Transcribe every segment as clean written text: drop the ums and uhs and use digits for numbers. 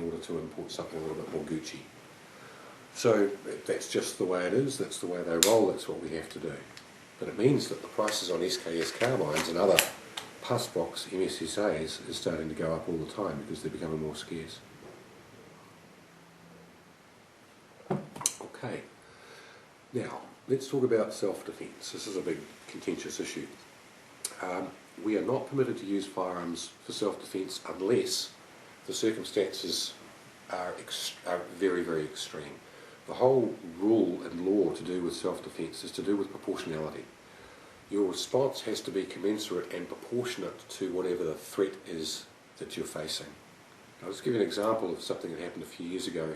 in order to import something a little bit more Gucci. So that's just the way it is, that's the way they roll, that's what we have to do. But it means that the prices on SKS carbines and other PUS box MSSAs is starting to go up all the time because they're becoming more scarce. Okay, now let's talk about self-defence. This is a big contentious issue. We are not permitted to use firearms for self-defence unless the circumstances are very, very extreme. The whole rule and law to do with self-defence is to do with proportionality. Your response has to be commensurate and proportionate to whatever the threat is that you're facing. I'll just give you an example of something that happened a few years ago,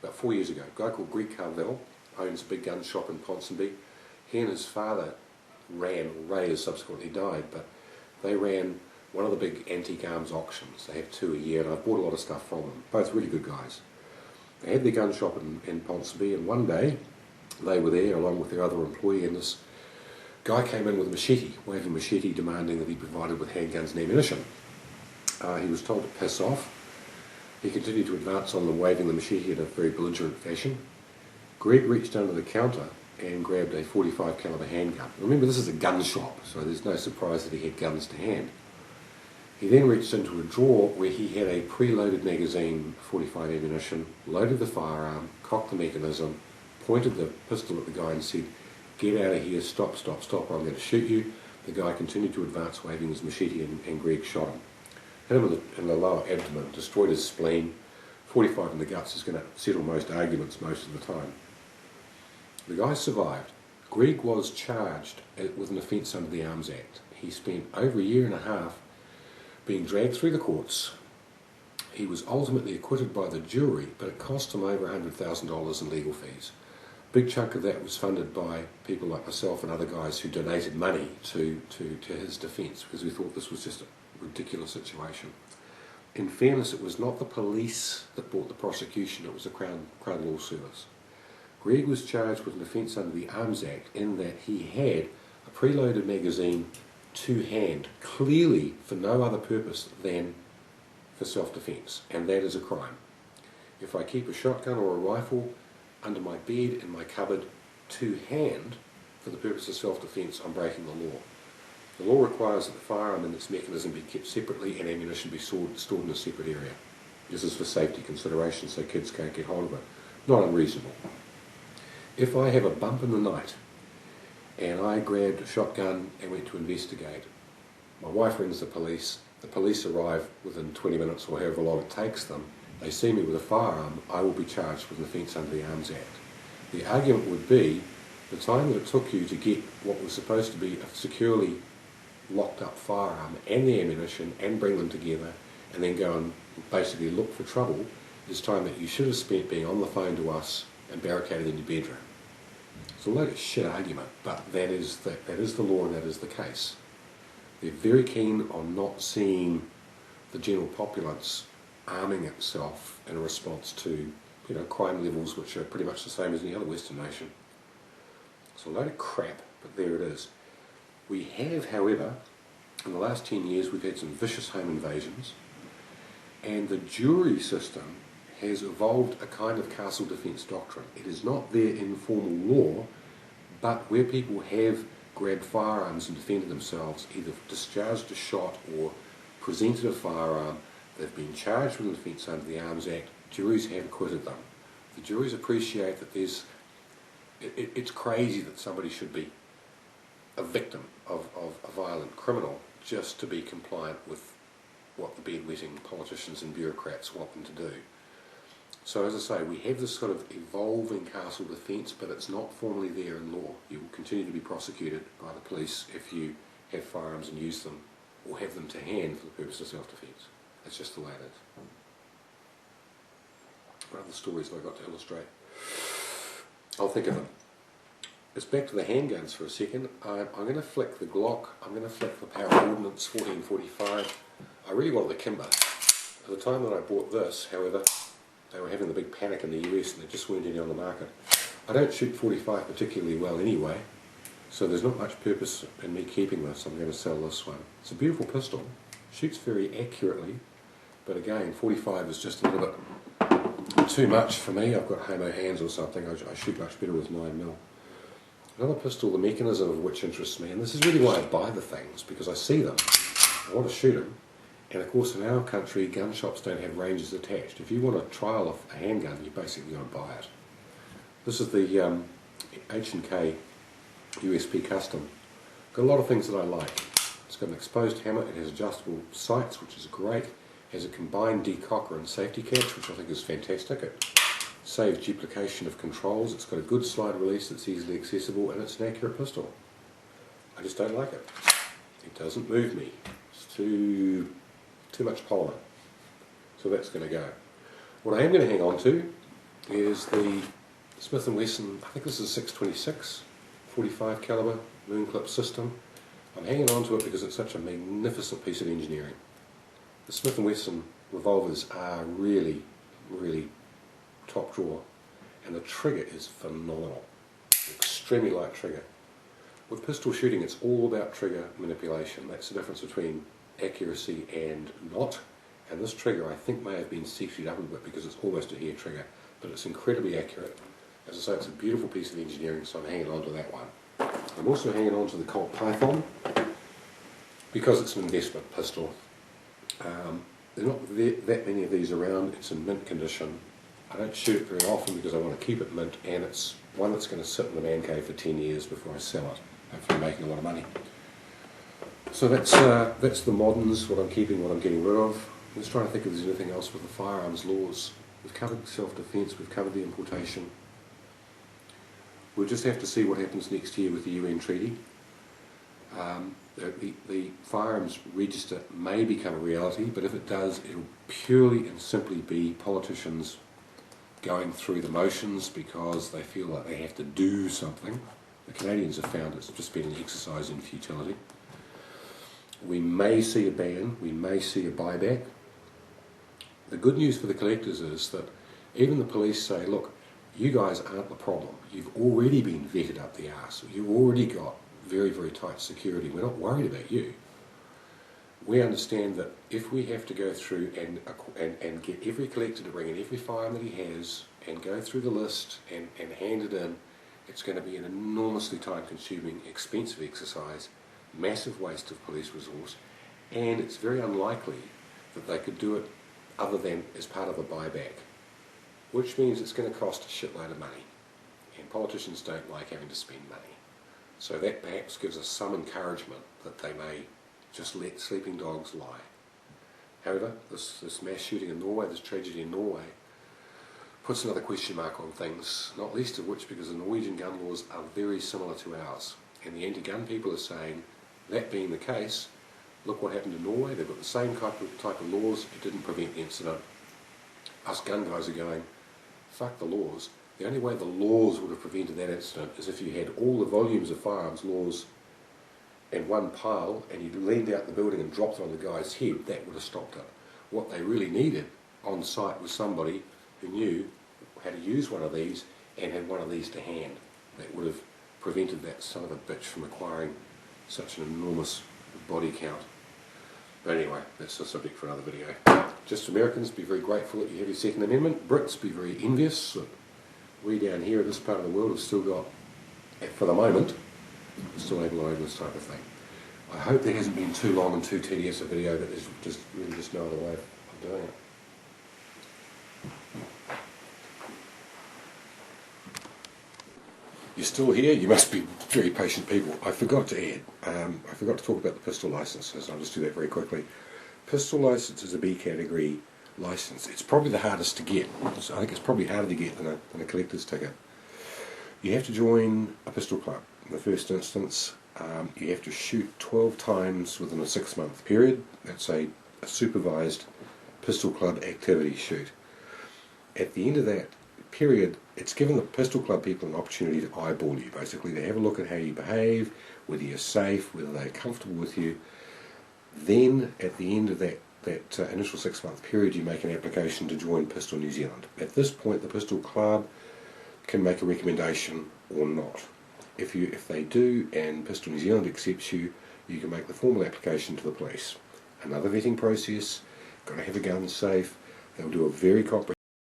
about 4 years ago. A guy called Greg Carvell owns a big gun shop in Ponsonby. He and his father ran, Ray has subsequently died, but they ran one of the big antique arms auctions. They have 2 a year, and I've bought a lot of stuff from them. Both really good guys. They had their gun shop in Ponsonby, and one day they were there along with their other employee, and this guy came in with a machete, waving a machete, demanding that he provided with handguns and ammunition. He was told to piss off. He continued to advance on them, waving the machete in a very belligerent fashion. Greg reached under the counter and grabbed a .45 caliber handgun. Remember, this is a gun shop, so there's no surprise that he had guns to hand. He then reached into a drawer where he had a preloaded magazine, .45 ammunition, loaded the firearm, cocked the mechanism, pointed the pistol at the guy and said, "Get out of here, stop, stop, stop, or I'm going to shoot you." The guy continued to advance, waving his machete, and Greg shot him. Hit him in the lower abdomen, destroyed his spleen. .45 in the guts is going to settle most arguments most of the time. The guy survived. Greg was charged with an offence under the Arms Act. He spent over a year and a half being dragged through the courts. He was ultimately acquitted by the jury, but it cost him over $100,000 in legal fees. A big chunk of that was funded by people like myself and other guys who donated money to his defence, because we thought this was just a ridiculous situation. In fairness, it was not the police that brought the prosecution, it was the Crown Law Service. Greg was charged with an offence under the Arms Act in that he had a preloaded magazine to hand, clearly for no other purpose than for self-defence, and that is a crime. If I keep a shotgun or a rifle under my bed in my cupboard to hand for the purpose of self-defence, I'm breaking the law. The law requires that the firearm and its mechanism be kept separately and ammunition be stored in a separate area. This is for safety considerations so kids can't get hold of it. Not unreasonable. If I have a bump in the night and I grabbed a shotgun and went to investigate, my wife rings the police arrive within 20 minutes or however long it takes them, they see me with a firearm, I will be charged with an offence under the Arms Act. The argument would be the time that it took you to get what was supposed to be a securely locked up firearm and the ammunition and bring them together and then go and basically look for trouble is time that you should have spent being on the phone to us and barricaded in your bedroom. It's a load of shit argument, but that is the law and that is the case. They're very keen on not seeing the general populace arming itself in response to crime levels which are pretty much the same as any other Western nation. It's a load of crap, but there it is. We have, however, in the last 10 years we've had some vicious home invasions, and the jury system has evolved a kind of castle defence doctrine. It is not there in formal law, but where people have grabbed firearms and defended themselves, either discharged a shot or presented a firearm, they've been charged with an offence under the Arms Act, juries have acquitted them. The juries appreciate that it's crazy that somebody should be a victim of a violent criminal just to be compliant with what the bedwetting politicians and bureaucrats want them to do. So as I say, we have this sort of evolving castle defence, but it's not formally there in law. You will continue to be prosecuted by the police if you have firearms and use them, or have them to hand for the purpose of self-defence. That's just the way it is. What other stories have I got to illustrate? I'll think of them. It's back to the handguns for a second. I'm going to flick the Glock, I'm going to flick the Power Ordnance 1445. I really wanted the Kimber. At the time that I bought this, however, they were having the big panic in the US and there just weren't any on the market. I don't shoot .45 particularly well anyway, so there's not much purpose in me keeping this. I'm going to sell this one. It's a beautiful pistol, shoots very accurately, But again, 45 is just a little bit too much for me. I've got Homo hands or something. I shoot much better with 9mm. Another pistol, the mechanism of which interests me, and this is really why I buy the things, because I see them, I want to shoot them, and of course in our country gun shops don't have ranges attached. If you want to trial a handgun, you basically got to buy it. This is the H&K USP Custom. Got a lot of things that I like. It's got an exposed hammer, it has adjustable sights, which is great. It has a combined decocker and safety catch, which I think is fantastic. It saves duplication of controls. It's got a good slide release that's easily accessible, and it's an accurate pistol. I just don't like it. It doesn't move me. It's too much polymer. So that's going to go. What I am going to hang on to is the Smith & Wesson, I think this is a 626 45 caliber moon clip system. I'm hanging on to it because it's such a magnificent piece of engineering. The Smith & Wesson revolvers are really, really top drawer, and the trigger is phenomenal. Extremely light trigger. With pistol shooting, it's all about trigger manipulation. That's the difference between accuracy and not. And this trigger, I think, may have been sectioned up a bit because it's almost a hair trigger, but it's incredibly accurate. As I say, it's a beautiful piece of engineering, so I'm hanging on to that one. I'm also hanging on to the Colt Python because it's an investment pistol. There are not that many of these around. It's in mint condition. I don't shoot it very often because I want to keep it mint, and it's one that's going to sit in the man cave for 10 years before I sell it, hopefully making a lot of money. So that's the moderns, what I'm keeping, what I'm getting rid of. Let's try to think if there's anything else with the firearms laws. We've covered self-defence, we've covered the importation. We'll just have to see what happens next year with the UN treaty. The firearms register may become a reality, but if it does, it'll purely and simply be politicians going through the motions because they feel like they have to do something. The Canadians have found it's just been an exercise in futility. We may see a ban, we may see a buyback. The good news for the collectors is that even the police say, look, you guys aren't the problem. You've already been vetted up the arse. You've already got very, very tight security. We're not worried about you. We understand that if we have to go through and get every collector to bring in every firearm that he has and go through the list and hand it in, it's going to be an enormously time-consuming, expensive exercise, massive waste of police resource, and it's very unlikely that they could do it other than as part of a buyback, which means it's going to cost a shitload of money, and politicians don't like having to spend money. So that perhaps gives us some encouragement that they may just let sleeping dogs lie. However, this mass shooting in Norway, this tragedy in Norway, puts another question mark on things, not least of which because the Norwegian gun laws are very similar to ours. And the anti-gun people are saying, that being the case, look what happened in Norway, they've got the same type of laws, it didn't prevent the incident. Us gun guys are going, fuck the laws. The only way the laws would have prevented that incident is if you had all the volumes of firearms laws in one pile and you leaned out the building and dropped it on the guy's head. That would have stopped it. What they really needed on site was somebody who knew how to use one of these and had one of these to hand. That would have prevented that son of a bitch from acquiring such an enormous body count. But anyway, that's a subject for another video. Just Americans, be very grateful that you have your Second Amendment. Brits, be very envious that we down here in this part of the world have still got, for the moment, still able to own this type of thing. I hope there hasn't been too long and too tedious a video, but there's just really just no other way of doing it. You're still here? You must be very patient people. I forgot to add, I forgot to talk about the pistol licenses. I'll just do that very quickly. Pistol license is a B category license. It's probably the hardest to get. I think it's probably harder to get than a collector's ticket. You have to join a pistol club. In the first instance, you have to shoot 12 times within a 6-month period. That's a supervised pistol club activity shoot. At the end of that period, it's given the pistol club people an opportunity to eyeball you, basically. They have a look at how you behave, whether you're safe, whether they're comfortable with you. Then, at the end of that initial 6-month period, you make an application to join Pistol New Zealand. At this point, the pistol club can make a recommendation or not. If they do and Pistol New Zealand accepts you, you can make the formal application to the police. Another vetting process, got to have a gun safe. They'll do a very comprehensive